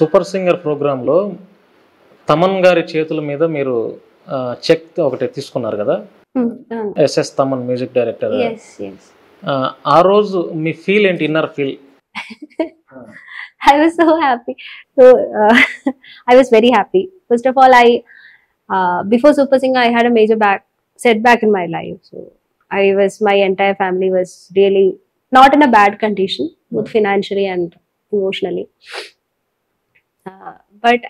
Super singer ప్రోగ్రాంలో తమన్ గారి చేతుల మీద మీరు చెక్ ఒకటి తీసుకున్నారు కదా, ఎస్ఎస్ తమన్ మ్యూజిక్ డైరెక్టర్. ఆ రోజు మీ ఫీల్ ఏంటి, inner feel? I was so happy. So I was very happy. First of all, before Super Singer, I had a major setback in my life. So my entire family was really not in a bad condition, both financially and emotionally. But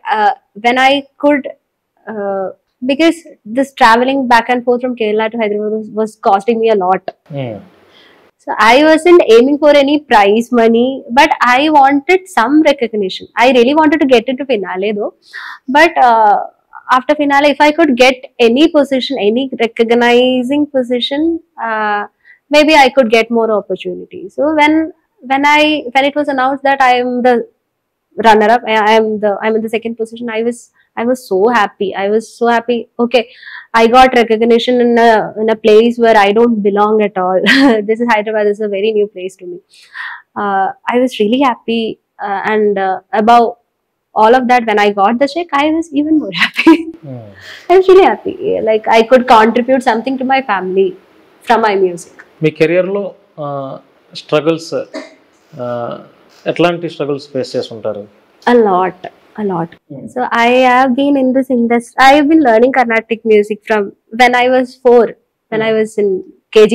when I could, because this traveling back and forth from Kerala to Hyderabad was costing me a lot. So I wasn't aiming for any prize money, but I wanted some recognition. I really wanted to get into finale though. But after finale, if I could get any position, any recognizing position, maybe I could get more opportunities. So when it was announced that I am the runner-up, I'm in the second position, I was so happy. I was so happy. Okay, I got recognition in a place where I don't belong at all. This is Hyderabad. This is a very new place to me. I was really happy, and above all of that, when I got the check, I was even more happy. I was really happy. Like I could contribute something to my family from my music. మీ కెరియర్లో struggles, ఎట్లాంటి struggles face చేస్తుంటారు? A lot. So I have been in this industry. I have been learning Carnatic music from when I was 4, when I was in KG.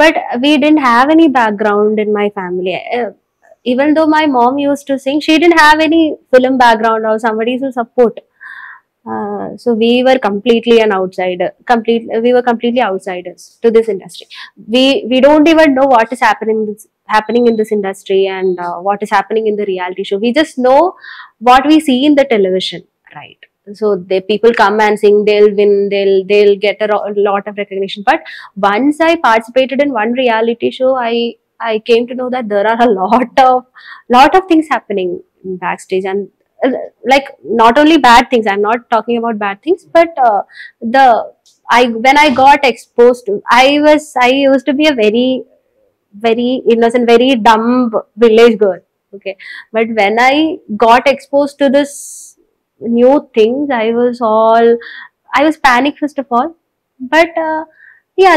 But we didn't have any background in my family. Even though my mom used to sing, she didn't have any film background or somebody to support. So we were completely an outsider. We were completely outsiders to this industry. We don't even know what is happening in this industry and what is happening in the reality show. We just know what we see in the television, right? So people come and sing, they'll win, they'll get a lot of recognition. But once I participated in one reality show, I came to know that there are a lot of things happening backstage, and like not only bad things. I'm not talking about bad things, but when I got exposed to, I used to be a very innocent, very dumb village girl. Okay, but when I got exposed to this new things, I was panicked first of all. But yeah,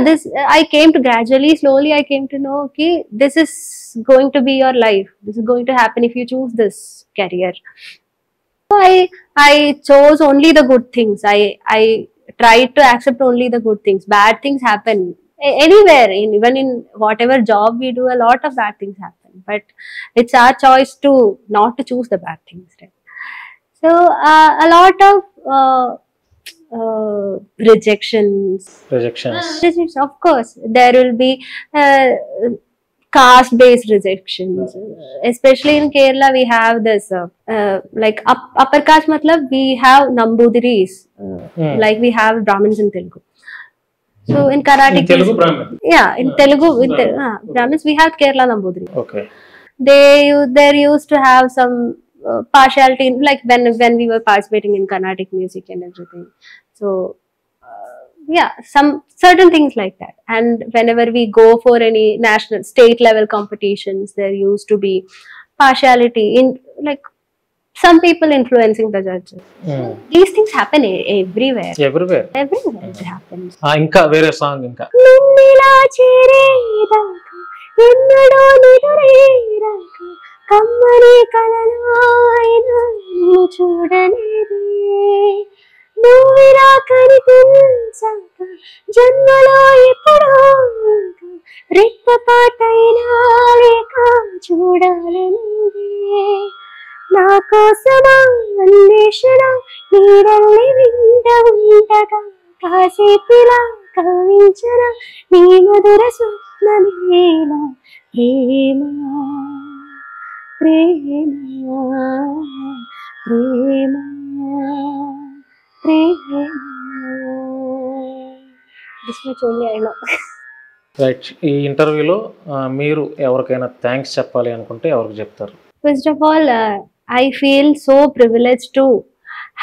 I came to gradually, slowly, I came to know, okay, this is going to be your life. This is going to happen if you choose this career. So I chose only the good things. I tried to accept only the good things. Bad things happen anywhere, even in whatever job we do, a lot of bad things happen. But it's our choice to not to choose the bad things, right? So a lot of rejections. Of course, there will be caste-based rejections. Especially in Kerala, we have this like upper caste. Matlab, we have Nambudiris, like we have Brahmins in Telugu. So in Carnatic, Telugu Brahmin. Yeah, in Telugu, Brahmins, we have Kerala Nambudiri. Okay. They used to have some partiality, like when we were participating in Carnatic music and everything. So yeah, some certain things like that. And whenever we go for any national, state level competitions, there used to be partiality in, like, some people influencing the judges. These things happen everywhere. It happens. Inka vere song inka. Nunnila cheredaka ennado niduredaka kammani kalalaina chudalede nuvira kanipinsaka jannalo eppudo reppapataina leka chudalende నా కోసమా అన్వేషణ నీడల్ని వింట ఉండగా కాసేపిలా కవించన నీ మధుర స్వప్నమేల ప్రేమ ప్రేమ ప్రేమ ప్రేమ. Right. ఈ ఇంటర్వ్యూలో మీరు ఎవరికైనా థ్యాంక్స్ చెప్పాలి అనుకుంటే ఎవరికి చెప్తారు? First of all, I feel so privileged to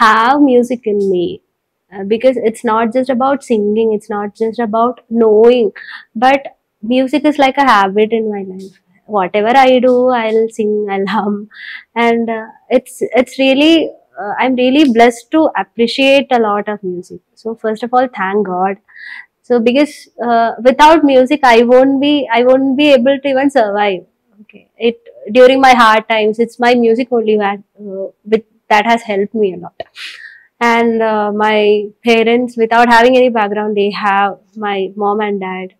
have music in me, because it's not just about singing, it's not just about knowing, but music is like a habit in my life. whatever I do, I'll sing, I'll hum, and it's really I'm really blessed to appreciate a lot of music. So first of all, thank God. So because without music, I won't be able to even survive. Okay, it during my hard times, it's my music only that has helped me a lot. And my parents, without having any background, they have my mom and dad.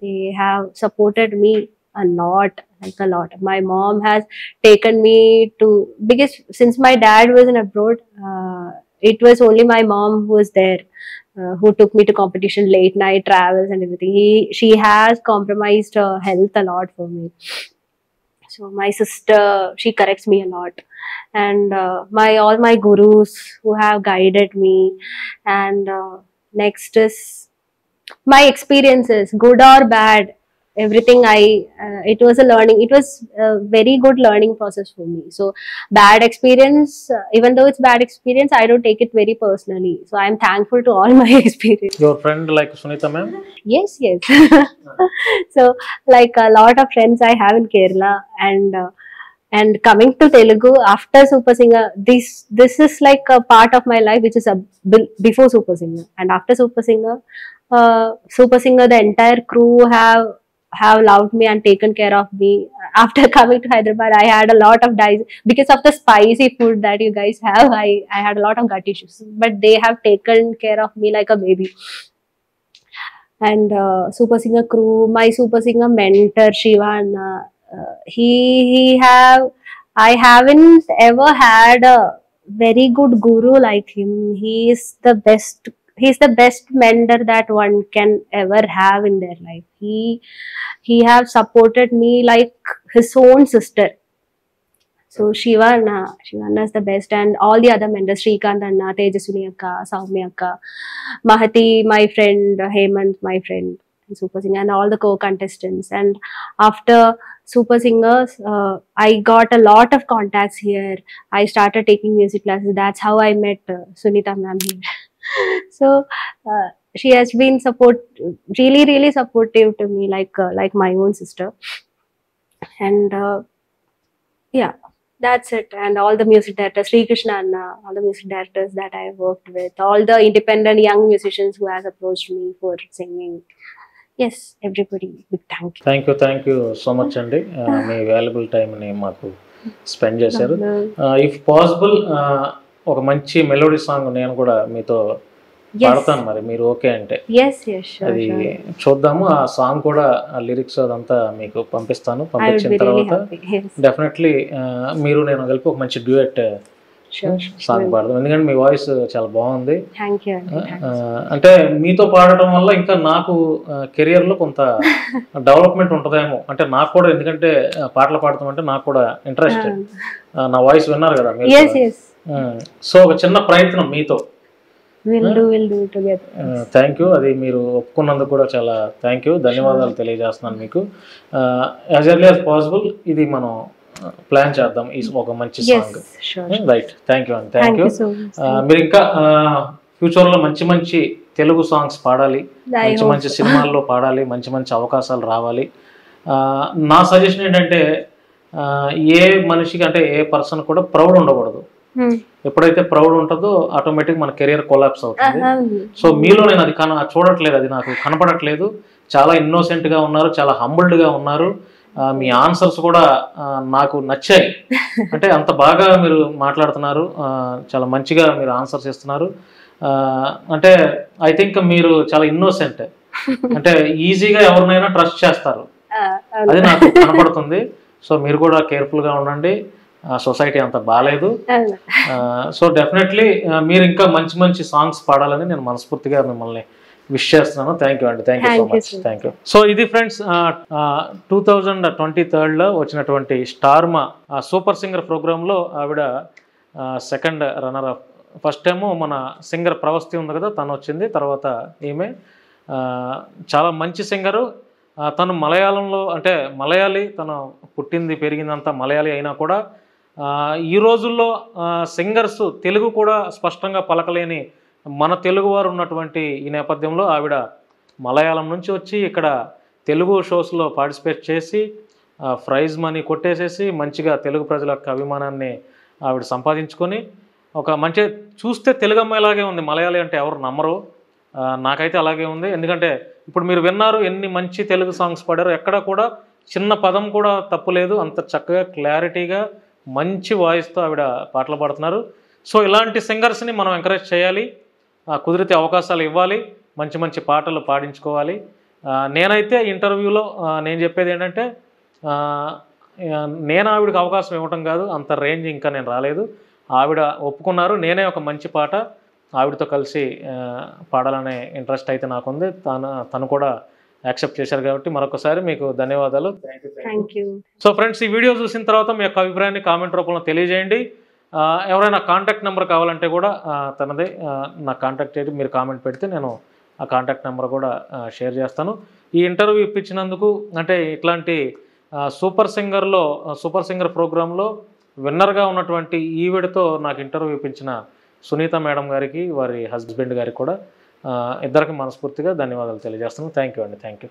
They have supported me a lot, like a lot. My mom has taken me to, because since my dad was in abroad, it was only my mom who was there, who took me to competition, late night travels and everything. She has compromised her health a lot for me. So my sister, she corrects me a lot, and my all my gurus who have guided me, and next is my experiences, good or bad, everything. It was a learning. It was a very good learning process for me. So bad experience, even though it's bad experience, I don't take it very personally. So I'm thankful to all my experience. Your friend like Sunita ma'am? Yes, yes. So like a lot of friends I have in Kerala, and coming to Telugu after Super Singer, this is like a part of my life which is before Super Singer, and after Super Singer, the entire crew have loved me and taken care of me. After coming to Hyderabad, I had a lot of because of the spicy food that you guys have. I had a lot of gut issues, but they have taken care of me like a baby. And Super Singer crew, my Super Singer mentor Shivan, he have I haven't ever had a very good guru like him. He is the best. He's the best mentor that one can ever have in their life. He have supported me like his own sister. So Shivana is the best, and all the other mentors, Shrikant Anna, Tejaswini Akka, Soumya Akka, Mahati, my friend, Hemant, my friend, and Super Singer, and all the co-contestants. And after Super Singers, I got a lot of contacts here. I started taking music classes. That's how I met Sunita ma'am here. So she has been really, really supportive to me, like my own sister. And yeah, that's it. And all the music directors, Sri Krishna Anna, all the music directors that I worked with, all the independent young musicians who has approached me for singing. Yes, everybody, big thank you. Thank you so much అండి. మీ valuable టైంని మాకు spend చేశారు. If possible ఒక మంచి melody song నేను కూడా మీతో పాడతాను, మరి మీరు ఓకే అంటే అది చూద్దాము. ఆ సాంగ్ కూడా లిరిక్స్ అదంతా మీకు పంపిస్తాను. పంపించిన తర్వాత డెఫినెట్లీ మీరు నేను కలిపి ఒక మంచి డ్యూయట్ సాంగ్ పాడదాం. ఎందుకంటే మీ వాయిస్ చాలా బాగుంది. అంటే మీతో పాడటం వల్ల ఇంకా నాకు కెరియర్ లో కొంత డెవలప్మెంట్ ఉంటుందేమో. అంటే నాకు కూడా, ఎందుకంటే పాటలు పాడతాం అంటే నాకు కూడా ఇంట్రెస్ట్. నా వాయిస్ విన్నారు కదా మీరు. సో ఒక చిన్న ప్రయత్నం మీతో. Thank you. అది మీరు ఒప్పుకున్నందుకు కూడా చాలా థ్యాంక్ యూ, ధన్యవాదాలు తెలియజేస్తున్నాను మీకు. యాజ్ ఎర్లీ యాజ్ పాసిబుల్ ఇది మనం ప్లాన్ చేద్దాం, ఈ ఒక మంచి సాంగ్. రైట్, థ్యాంక్ యూ అండి. Thank you. మీరు ఇంకా ఫ్యూచర్ లో మంచి మంచి తెలుగు సాంగ్స్ పాడాలి, మంచి మంచి సినిమాల్లో పాడాలి, మంచి మంచి అవకాశాలు రావాలి. నా సజెషన్ ఏంటంటే, ఏ మనిషికి అంటే ఏ పర్సన్ కూడా ప్రౌడ్ ఉండకూడదు. ఎప్పుడైతే ప్రౌడ్ ఉంటుందో ఆటోమేటిక్ మన కెరియర్ కొలాప్స్ అవుతుంది. సో మీలో నేను అది చూడట్లేదు, అది నాకు కనపడట్లేదు. చాలా ఇన్నోసెంట్ గా ఉన్నారు, చాలా హంబుల్డ్ గా ఉన్నారు. మీ ఆన్సర్స్ కూడా నాకు నచ్చాయి. అంటే అంత బాగా మీరు మాట్లాడుతున్నారు, చాలా మంచిగా మీరు ఆన్సర్స్ ఇస్తున్నారు. అంటే ఐ థింక్ మీరు చాలా ఇన్నోసెంట్, అంటే ఈజీగా ఎవరినైనా ట్రస్ట్ చేస్తారు, అది నాకు కనపడుతుంది. సో మీరు కూడా కేర్ఫుల్ గా ఉండండి. సొసైటీ అంత బాగాలేదు. సో డెఫినెట్లీ మీరు ఇంకా మంచి మంచి సాంగ్స్ పాడాలని నేను మనస్ఫూర్తిగా మిమ్మల్ని విష్ చేస్తున్నాను. థ్యాంక్ యూ అండి. Thank you so much. Thank you. So ఇది ఫ్రెండ్స్ 2023లో వచ్చినటువంటి స్టార్మా సూపర్ సింగర్ ప్రోగ్రాంలో ఆవిడ second runner up. First time మన సింగర్ ప్రవస్తి ఉంది కదా, తను వచ్చింది. తర్వాత ఈమె చాలా మంచి సింగరు. తను మలయాళంలో, అంటే మలయాళీ, తను పుట్టింది పెరిగిందంతా మలయాళీ అయినా కూడా ఈ రోజుల్లో సింగర్స్ తెలుగు కూడా స్పష్టంగా పలకలేని మన తెలుగువారు ఉన్నటువంటి ఈ నేపథ్యంలో ఆవిడ మలయాళం నుంచి వచ్చి ఇక్కడ తెలుగు షోస్లో పార్టిసిపేట్ చేసి ప్రైజ్ మనీ కొట్టేసేసి మంచిగా తెలుగు ప్రజల యొక్క అభిమానాన్ని ఆవిడ సంపాదించుకొని ఒక మంచి చూస్తే తెలుగు అమ్మాయిలాగే ఉంది. మలయాళీ అంటే ఎవరు నమ్మరు, నాకైతే అలాగే ఉంది. ఎందుకంటే ఇప్పుడు మీరు విన్నారు ఎన్ని మంచి తెలుగు సాంగ్స్ పాడారు, ఎక్కడ కూడా చిన్న పదం కూడా తప్పులేదు. అంత చక్కగా క్లారిటీగా మంచి వాయిస్తో ఆవిడ పాటలు పాడుతున్నారు. సో ఇలాంటి సింగర్స్ని మనం ఎంకరేజ్ చేయాలి, కుదిరితే అవకాశాలు ఇవ్వాలి, మంచి మంచి పాటలు పాడించుకోవాలి. నేనైతే ఇంటర్వ్యూలో నేను చెప్పేది ఏంటంటే నేను ఆవిడకి అవకాశం ఇవ్వటం కాదు, అంత రేంజ్ ఇంకా నేను రాలేదు. ఆవిడ ఒప్పుకున్నారు, నేనే ఒక మంచి పాట ఆవిడతో కలిసి పాడాలనే ఇంట్రెస్ట్ అయితే నాకుంది. తను కూడా యాక్సెప్ట్ చేశారు కాబట్టి మరొకసారి మీకు ధన్యవాదాలు. Thank you. సో ఫ్రెండ్స్, ఈ వీడియో చూసిన తర్వాత మీ యొక్క అభిప్రాయాన్ని కామెంట్ రూపంలో తెలియజేయండి. ఎవరైనా కాంటాక్ట్ నెంబర్ కావాలంటే కూడా తనదే నా కాంటాక్ట్ చేసి మీరు కామెంట్ పెడితే నేను ఆ కాంటాక్ట్ నెంబర్ కూడా షేర్ చేస్తాను. ఈ ఇంటర్వ్యూ ఇప్పించినందుకు, అంటే ఇట్లాంటి సూపర్ సింగర్ ప్రోగ్రాంలో విన్నర్గా ఉన్నటువంటి ఈవిడతో నాకు ఇంటర్వ్యూ ఇప్పించిన సునీత మేడం గారికి, వారి హస్బెండ్ గారికి కూడా ఇద్దరికి మనస్ఫూర్తిగా ధన్యవాదాలు తెలియజేస్తున్నాను. థ్యాంక్ యూ అండి. Thank you.